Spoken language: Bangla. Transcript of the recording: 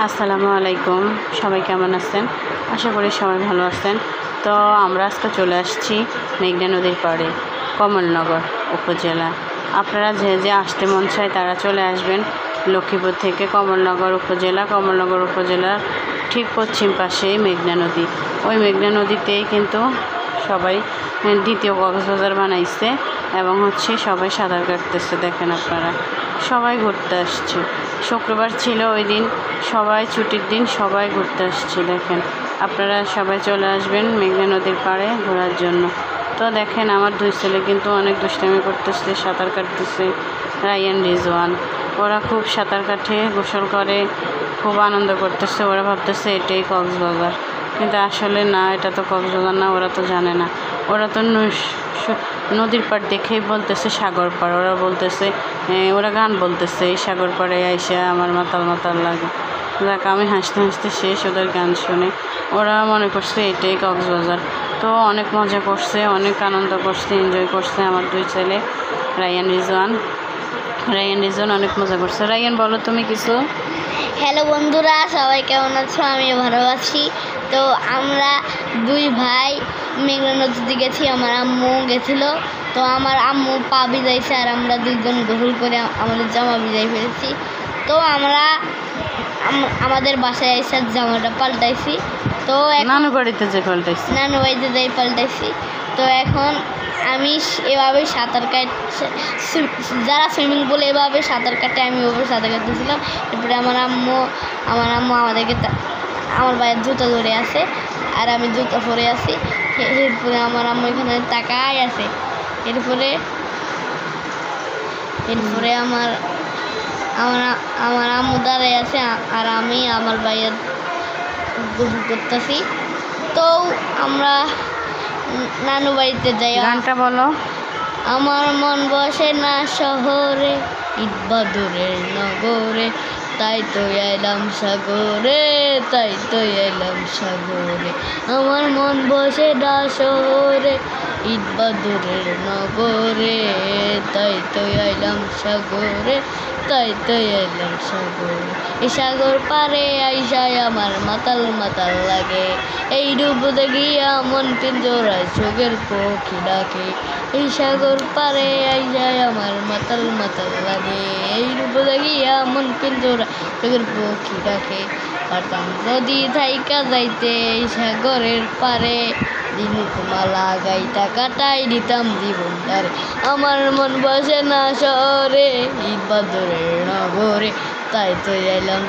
আসসালামু আলাইকুম, সবাই কেমন আছেন? আশা করি সবাই ভালো আছেন। তো আমরা আজকে চলে আসছি মেঘনা নদীর পাড়ে, কমলনগর উপজেলা। আপনারা যে আসতে মন চায় তারা চলে আসবেন লক্ষ্মীপুর থেকে কমলনগর উপজেলার ঠিক পশ্চিম পাশেই মেঘনা নদী। ওই মেঘনা নদীতেই কিন্তু সবাই দ্বিতীয় কক্সবাজার বানাইছে এবং সবাই সাঁতার কাটতেছে। দেখেন আপনারা, সবাই ঘুরতে আসছে। শুক্রবার ছিল ওই দিন, সবাই ছুটির দিন, সবাই ঘুরতে আসছে। দেখেন আপনারা সবাই চলে আসবেন মেঘনা নদীর পাড়ে ঘোরার জন্য। তো দেখেন আমার দুই ছেলে কিন্তু অনেক দুষ্টামি করতেছে, সাঁতার কাটতেছে। রায়ান, রিজওয়ান, ওরা খুব সাঁতার কাটে, গোসল করে, খুব আনন্দ করতেছে। ওরা ভাবতেছে এটাই কক্সবাজার, কিন্তু আসলে না, এটা তো কক্সবাজার না। ওরা তো জানে না, ওরা তো নদীর পাড় দেখেই বলতেছে সাগর পাড়। ওরা বলতেছে, ওরা গান বলতেছে, এই সাগর পাড়ে আইসা আমার মাতাল মাতাল লাগে। দেখ, আমি হাসতে হাসতে শেষ ওদের গান শুনে। ওরা মনে করছে এটাই কক্সবাজার। তো অনেক মজা করছে, অনেক আনন্দ করছে, এনজয় করছে আমার দুই ছেলে রায়ান, রিজওয়ান অনেক মজা করছে। রায়ান, বলো তুমি কিছু। হ্যালো বন্ধুরা, সবাই কেমন আছো? আমি ভালো আছি। তো আমরা দুই ভাই মেঘনা নদীতে গেছি, আমার আম্মু গেছিলো। তো আমার আম্মু পা ভিজাইছে আর আমরা দুইজন গোসল করে আমাদের জামা ভিজাই ফেলেছি। তো আমরা আমাদের বাসায় এসে জামাটা পাল্টাইছি। তো নানু বাড়িতে যাই পাল্টাইছি। তো এখন আমি এভাবে সাঁতার যারা সুইমিং পুলে এভাবে সাঁতার কাটে, আমি ওভাবে সাঁতার কাটতেছিলাম। এরপরে আমার আম্মু আমাদেরকে আমার ভাইয়ের জুতো ধরে আছে আর আমি জুতো পরে আছি। এরপরে আমার আম্মু এখানে তাকায় আছে। এরপরে আমার আম্মু দাঁড়ায় আছে আর আমি আমার ভাইয়ের গোসল করতেছি। তো আমরা নানু বাড়িতে যাই। গানটা বলো। আমার মন বসে না শহরে, ঈদ বাদুরের নগরে, তাই তো এলাম সাগরে, আমার মন বসে না শহরে, ঈদ বাদুরের নগরে, তাই তো এলাম সাগরে, এই সাগর পারে আইসায় আমার মাতাল মাতাল লাগে, এই ডুব দেখিয়া মন পিঞ্জরায় চোখের পক্ষী ডাকে, এই সাগর পারে আইসায় আমার মাতাল মাতাল লাগে, এই ডুব দেখিয়া মন পিঞ্জরায় চোখের পক্ষী ডাকে। পারতাম যদি থাইকা যাইতে এই সাগরের পারে, দিনুক মালা গাইটা কাটাই দিতাম জীবনটারে, আমার মন বসে না শহরে, ঈদ বাদুরের নগরে, তাই তো এলাম।